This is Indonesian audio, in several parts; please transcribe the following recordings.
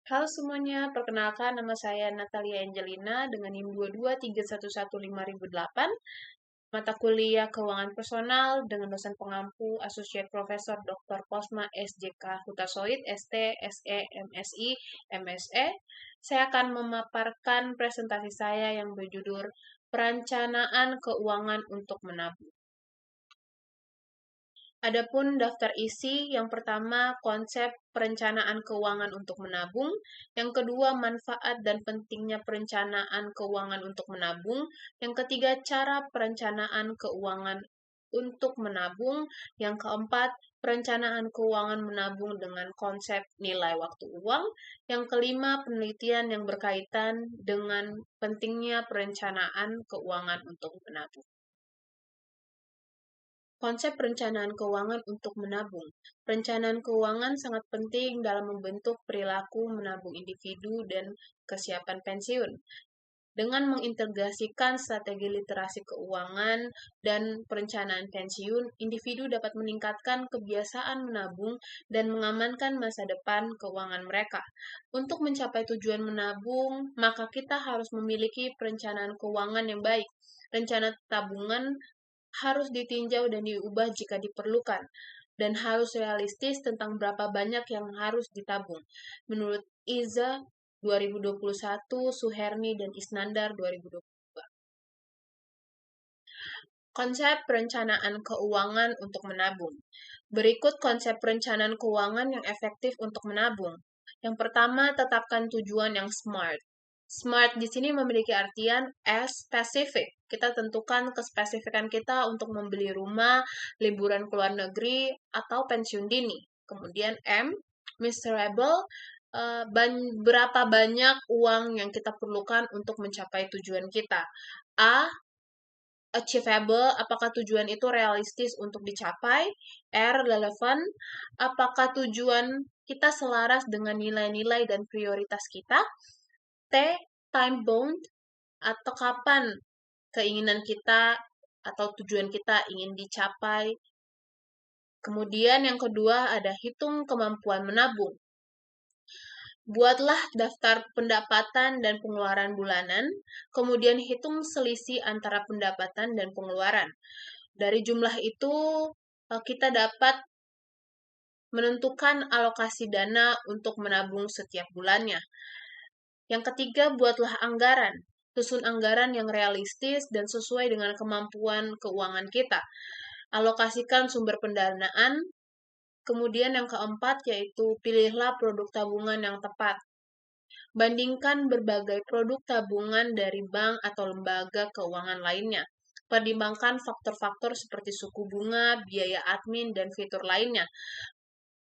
Halo semuanya, perkenalkan nama saya Natalia Angelina dengan NIM 223111508, mata kuliah Keuangan Personal dengan dosen pengampu Associate Profesor Dr. Posma SJK Hutasoid, ST, SE, MSI, MSE. Saya akan memaparkan presentasi saya yang berjudul Perencanaan Keuangan untuk Menabung. Adapun daftar isi, yang pertama konsep perencanaan keuangan untuk menabung, yang kedua manfaat dan pentingnya perencanaan keuangan untuk menabung, yang ketiga cara perencanaan keuangan untuk menabung, yang keempat perencanaan keuangan menabung dengan konsep nilai waktu uang, yang kelima penelitian yang berkaitan dengan pentingnya perencanaan keuangan untuk menabung. Konsep perencanaan keuangan untuk menabung. Perencanaan keuangan sangat penting dalam membentuk perilaku menabung individu dan kesiapan pensiun. Dengan mengintegrasikan strategi literasi keuangan dan perencanaan pensiun, individu dapat meningkatkan kebiasaan menabung dan mengamankan masa depan keuangan mereka. Untuk mencapai tujuan menabung, maka kita harus memiliki perencanaan keuangan yang baik. Rencana tabungan harus ditinjau dan diubah jika diperlukan, dan harus realistis tentang berapa banyak yang harus ditabung. Menurut Iza 2021, Suherni dan Isnandar 2022. Konsep perencanaan keuangan untuk menabung. Berikut konsep perencanaan keuangan yang efektif untuk menabung. Yang pertama, tetapkan tujuan yang SMART. SMART di sini memiliki artian as specific. Kita tentukan kespesifikan kita untuk membeli rumah, liburan ke luar negeri, atau pensiun dini. Kemudian M, measurable, berapa banyak uang yang kita perlukan untuk mencapai tujuan kita. A, achievable, apakah tujuan itu realistis untuk dicapai. R, relevant, apakah tujuan kita selaras dengan nilai-nilai dan prioritas kita. T, time bound, atau kapan keinginan kita atau tujuan kita ingin dicapai. Kemudian yang kedua ada hitung kemampuan menabung. Buatlah daftar pendapatan dan pengeluaran bulanan, kemudian hitung selisih antara pendapatan dan pengeluaran. Dari jumlah itu, kita dapat menentukan alokasi dana untuk menabung setiap bulannya. Yang ketiga, buatlah anggaran. Susun anggaran yang realistis dan sesuai dengan kemampuan keuangan kita. Alokasikan sumber pendanaan. Kemudian yang keempat yaitu pilihlah produk tabungan yang tepat. Bandingkan berbagai produk tabungan dari bank atau lembaga keuangan lainnya. Pertimbangkan faktor-faktor seperti suku bunga, biaya admin, dan fitur lainnya.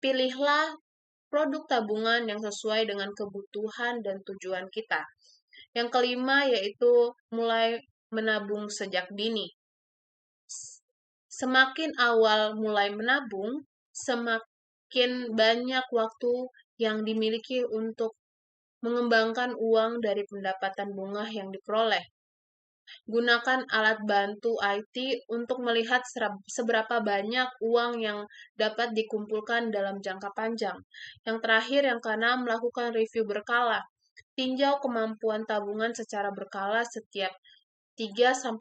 Pilihlah produk tabungan yang sesuai dengan kebutuhan dan tujuan kita. Yang kelima yaitu mulai menabung sejak dini. Semakin awal mulai menabung, semakin banyak waktu yang dimiliki untuk mengembangkan uang dari pendapatan bunga yang diperoleh. Gunakan alat bantu IT untuk melihat seberapa banyak uang yang dapat dikumpulkan dalam jangka panjang. Yang terakhir, yang keenam, melakukan review berkala. Tinjau kemampuan tabungan secara berkala setiap 3-6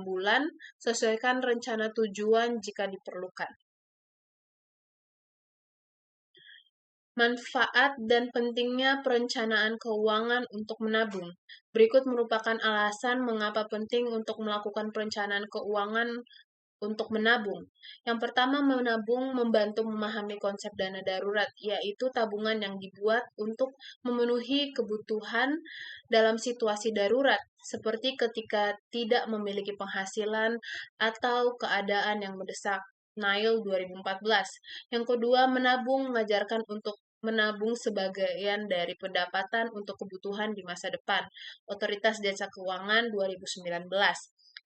bulan, sesuaikan rencana tujuan jika diperlukan. Manfaat dan pentingnya perencanaan keuangan untuk menabung. Berikut merupakan alasan mengapa penting untuk melakukan perencanaan keuangan untuk menabung. Yang pertama, menabung membantu memahami konsep dana darurat, yaitu tabungan yang dibuat untuk memenuhi kebutuhan dalam situasi darurat, seperti ketika tidak memiliki penghasilan atau keadaan yang mendesak. Nail 2014. Yang kedua, menabung mengajarkan untuk menabung sebagian dari pendapatan untuk kebutuhan di masa depan. Otoritas Jasa Keuangan 2019.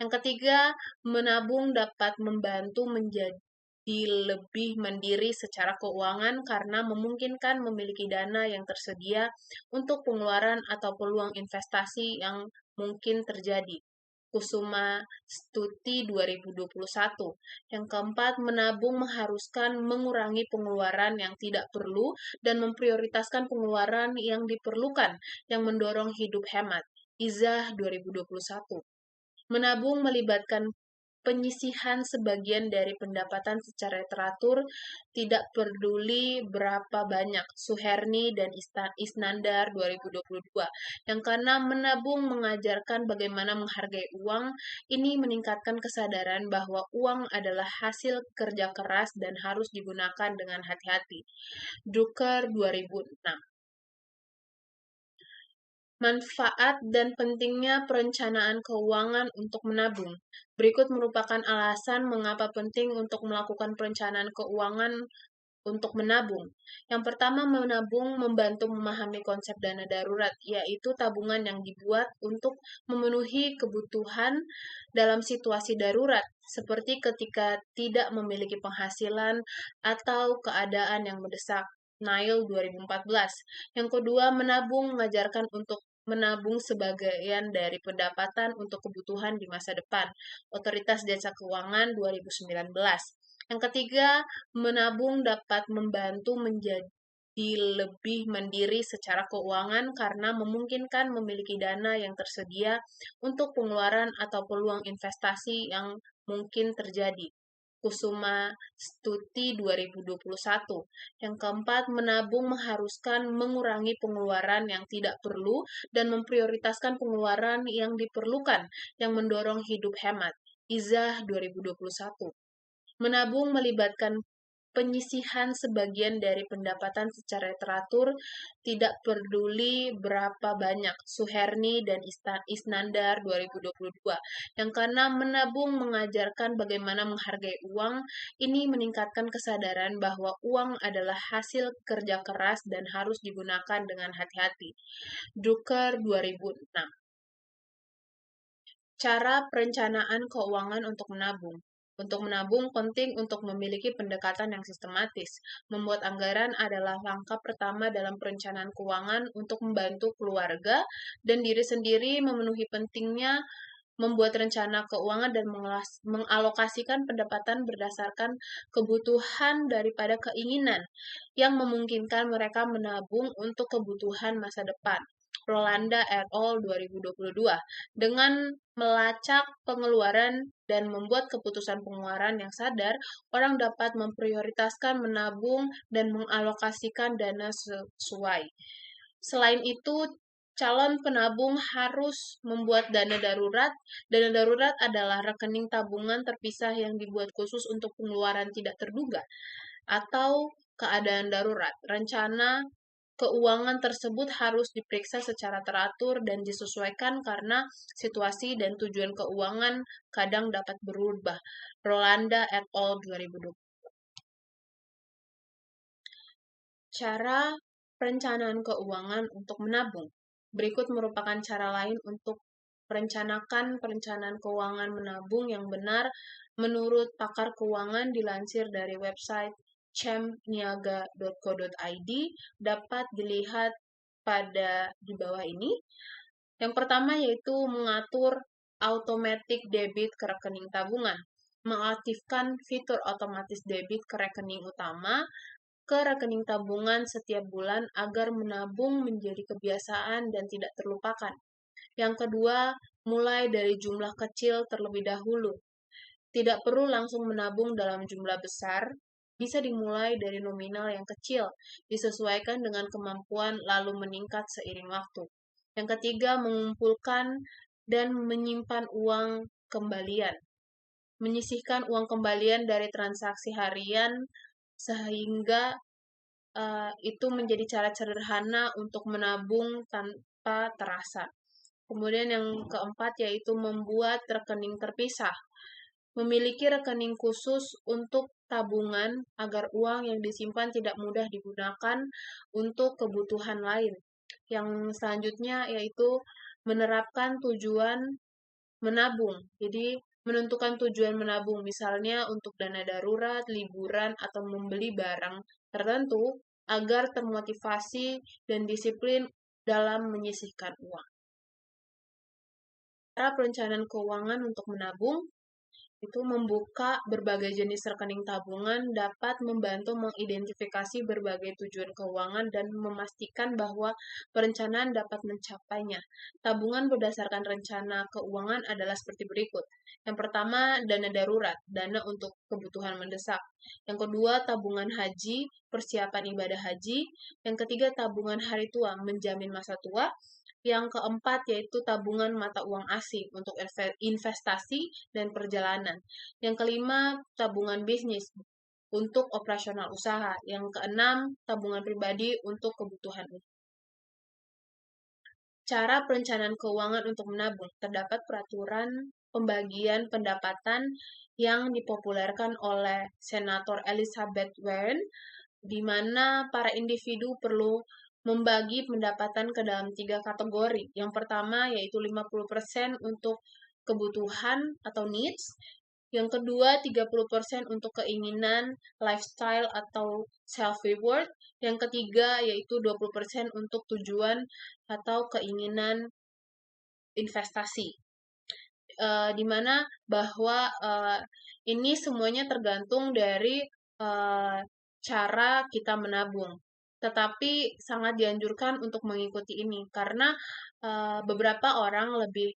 Yang ketiga, menabung dapat membantu menjadi lebih mandiri secara keuangan karena memungkinkan memiliki dana yang tersedia untuk pengeluaran atau peluang investasi yang mungkin terjadi. Kusuma Stuti 2021. Yang keempat, menabung mengharuskan mengurangi pengeluaran yang tidak perlu dan memprioritaskan pengeluaran yang diperlukan, yang mendorong hidup hemat. Izah 2021. Menabung melibatkan penyisihan sebagian dari pendapatan secara teratur, tidak peduli berapa banyak. Suherni dan Isnandar 2022. Yang keenam, menabung mengajarkan bagaimana menghargai uang. Ini meningkatkan kesadaran bahwa uang adalah hasil kerja keras dan harus digunakan dengan hati-hati. Drucker 2006. Manfaat dan pentingnya perencanaan keuangan untuk menabung. Berikut merupakan alasan mengapa penting untuk melakukan perencanaan keuangan untuk menabung. Yang pertama, menabung membantu memahami konsep dana darurat, yaitu tabungan yang dibuat untuk memenuhi kebutuhan dalam situasi darurat, seperti ketika tidak memiliki penghasilan atau keadaan yang mendesak. Nail 2014. Yang kedua, menabung mengajarkan untuk menabung sebagian dari pendapatan untuk kebutuhan di masa depan. Otoritas Jasa Keuangan 2019. Yang ketiga, menabung dapat membantu menjadi lebih mandiri secara keuangan karena memungkinkan memiliki dana yang tersedia untuk pengeluaran atau peluang investasi yang mungkin terjadi. Kusuma Stuti 2021. Yang keempat, menabung mengharuskan mengurangi pengeluaran yang tidak perlu dan memprioritaskan pengeluaran yang diperlukan, yang mendorong hidup hemat. Izah 2021. Menabung melibatkan penyisihan sebagian dari pendapatan secara teratur, tidak peduli berapa banyak. Suherni dan Isnandar 2022. Yang keenam, menabung mengajarkan bagaimana menghargai uang. Ini meningkatkan kesadaran bahwa uang adalah hasil kerja keras dan harus digunakan dengan hati-hati. Drucker 2006. Cara perencanaan keuangan untuk menabung. Untuk menabung, penting untuk memiliki pendekatan yang sistematis. Membuat anggaran adalah langkah pertama dalam perencanaan keuangan untuk membantu keluarga dan diri sendiri memenuhi pentingnya membuat rencana keuangan dan mengalokasikan pendapatan berdasarkan kebutuhan daripada keinginan yang memungkinkan mereka menabung untuk kebutuhan masa depan. Rolanda et al. 2022. Dengan melacak pengeluaran dan membuat keputusan pengeluaran yang sadar, orang dapat memprioritaskan menabung dan mengalokasikan dana sesuai. Selain itu, calon penabung harus membuat dana darurat. Dana darurat adalah rekening tabungan terpisah yang dibuat khusus untuk pengeluaran tidak terduga atau keadaan darurat. Rencana keuangan tersebut harus diperiksa secara teratur dan disesuaikan karena situasi dan tujuan keuangan kadang dapat berubah. Rolanda et al. 2020. Cara perencanaan keuangan untuk menabung. Berikut merupakan cara lain untuk merencanakan perencanaan keuangan menabung yang benar menurut pakar keuangan dilansir dari website champniaga.co.id, dapat dilihat pada di bawah ini. Yang pertama yaitu mengatur automatic debit ke rekening tabungan. Mengaktifkan fitur otomatis debit ke rekening utama ke rekening tabungan setiap bulan agar menabung menjadi kebiasaan dan tidak terlupakan. Yang kedua, mulai dari jumlah kecil terlebih dahulu. Tidak perlu langsung menabung dalam jumlah besar, bisa dimulai dari nominal yang kecil, disesuaikan dengan kemampuan lalu meningkat seiring waktu. Yang ketiga, mengumpulkan dan menyimpan uang kembalian. Menyisihkan uang kembalian dari transaksi harian sehingga itu menjadi cara sederhana untuk menabung tanpa terasa. Kemudian yang keempat yaitu membuat rekening terpisah. Memiliki rekening khusus untuk tabungan agar uang yang disimpan tidak mudah digunakan untuk kebutuhan lain. Yang selanjutnya yaitu menerapkan tujuan menabung. Jadi menentukan tujuan menabung, misalnya untuk dana darurat, liburan, atau membeli barang tertentu agar termotivasi dan disiplin dalam menyisihkan uang. Cara perencanaan keuangan untuk menabung itu membuka berbagai jenis rekening tabungan dapat membantu mengidentifikasi berbagai tujuan keuangan dan memastikan bahwa perencanaan dapat mencapainya. Tabungan berdasarkan rencana keuangan adalah seperti berikut. Yang pertama, dana darurat, dana untuk kebutuhan mendesak. Yang kedua, tabungan haji, persiapan ibadah haji. Yang ketiga, tabungan hari tua, menjamin masa tua. Yang keempat yaitu tabungan mata uang asing untuk investasi dan perjalanan. Yang kelima, tabungan bisnis untuk operasional usaha. Yang keenam, tabungan pribadi untuk kebutuhan. Cara perencanaan keuangan untuk menabung. Terdapat peraturan pembagian pendapatan yang dipopulerkan oleh Senator Elizabeth Warren, di mana para individu perlu membagi pendapatan ke dalam 3 kategori. Yang pertama yaitu 50% untuk kebutuhan atau needs. Yang kedua 30% untuk keinginan, lifestyle atau self-reward. Yang ketiga yaitu 20% untuk tujuan atau keinginan investasi. Di mana bahwa ini semuanya tergantung dari cara kita menabung. Tetapi sangat dianjurkan untuk mengikuti ini karena beberapa orang lebih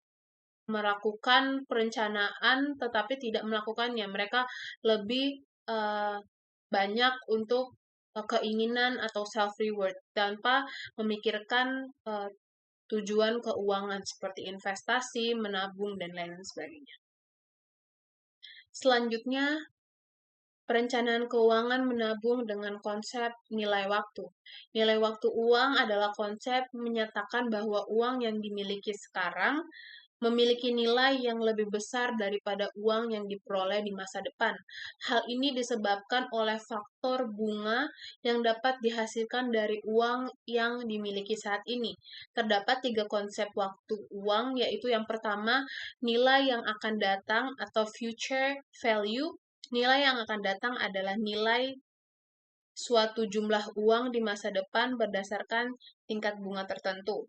melakukan perencanaan tetapi tidak melakukannya. Mereka lebih banyak untuk keinginan atau self reward tanpa memikirkan tujuan keuangan seperti investasi, menabung, dan lain sebagainya. Selanjutnya, perencanaan keuangan menabung dengan konsep nilai waktu. Nilai waktu uang adalah konsep menyatakan bahwa uang yang dimiliki sekarang memiliki nilai yang lebih besar daripada uang yang diperoleh di masa depan. Hal ini disebabkan oleh faktor bunga yang dapat dihasilkan dari uang yang dimiliki saat ini. Terdapat 3 konsep waktu uang, yaitu yang pertama, nilai yang akan datang atau future value. Nilai yang akan datang adalah nilai suatu jumlah uang di masa depan berdasarkan tingkat bunga tertentu.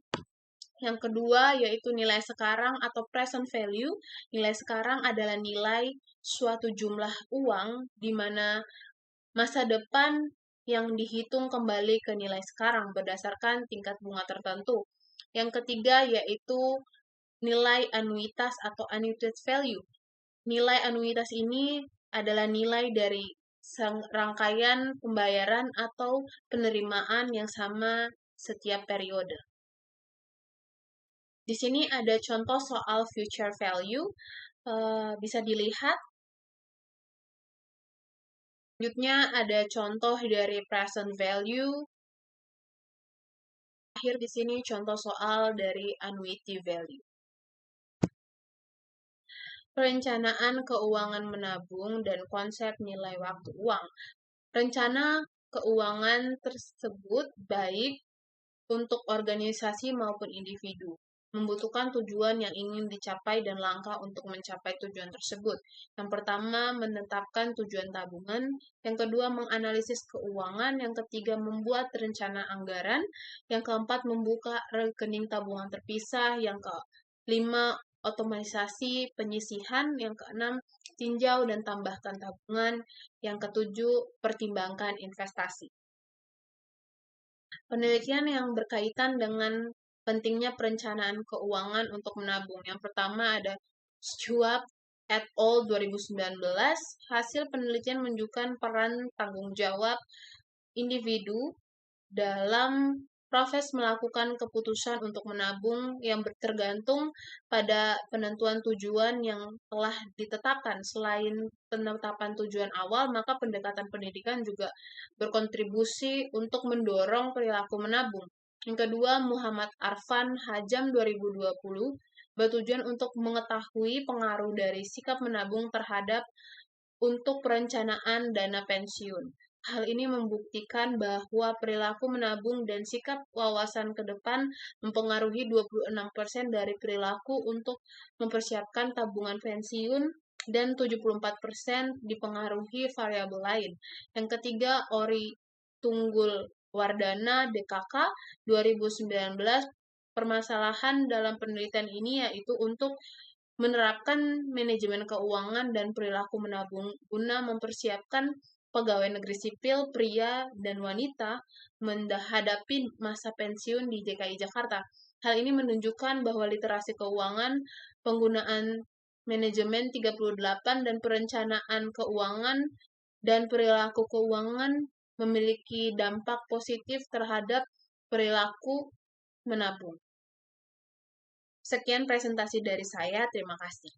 Yang kedua yaitu nilai sekarang atau present value. Nilai sekarang adalah nilai suatu jumlah uang di mana masa depan yang dihitung kembali ke nilai sekarang berdasarkan tingkat bunga tertentu. Yang ketiga yaitu nilai anuitas atau annuities value. Nilai anuitas ini adalah nilai dari rangkaian pembayaran atau penerimaan yang sama setiap periode. Di sini ada contoh soal future value, bisa dilihat. Selanjutnya ada contoh dari present value. Akhir di sini contoh soal dari annuity value. Perencanaan keuangan menabung dan konsep nilai waktu uang. Rencana keuangan tersebut baik untuk organisasi maupun individu, membutuhkan tujuan yang ingin dicapai dan langkah untuk mencapai tujuan tersebut. Yang pertama, menetapkan tujuan tabungan. Yang kedua, menganalisis keuangan. Yang ketiga, membuat rencana anggaran. Yang keempat, membuka rekening tabungan terpisah. Yang kelima, otomatisasi penyisihan. Yang keenam, tinjau dan tambahkan tabungan. Yang ketujuh, pertimbangkan investasi. Penelitian yang berkaitan dengan pentingnya perencanaan keuangan untuk menabung. Yang pertama ada Schwab et al. 2019. Hasil penelitian menunjukkan peran tanggung jawab individu dalam proses melakukan keputusan untuk menabung yang tergantung pada penentuan tujuan yang telah ditetapkan. Selain penetapan tujuan awal, maka pendekatan pendidikan juga berkontribusi untuk mendorong perilaku menabung. Yang kedua, Muhammad Arfan Hajam 2020 bertujuan untuk mengetahui pengaruh dari sikap menabung terhadap untuk perencanaan dana pensiun. Hal ini membuktikan bahwa perilaku menabung dan sikap wawasan ke depan mempengaruhi 26% dari perilaku untuk mempersiapkan tabungan pensiun dan 74% dipengaruhi variabel lain. Yang ketiga, Ori Tunggul Wardana DKK 2019 permasalahan dalam penelitian ini yaitu untuk menerapkan manajemen keuangan dan perilaku menabung guna mempersiapkan pegawai negeri sipil pria dan wanita menghadapi masa pensiun di DKI Jakarta. Hal ini menunjukkan bahwa literasi keuangan, penggunaan manajemen 38 dan perencanaan keuangan dan perilaku keuangan memiliki dampak positif terhadap perilaku menabung. Sekian presentasi dari saya, terima kasih.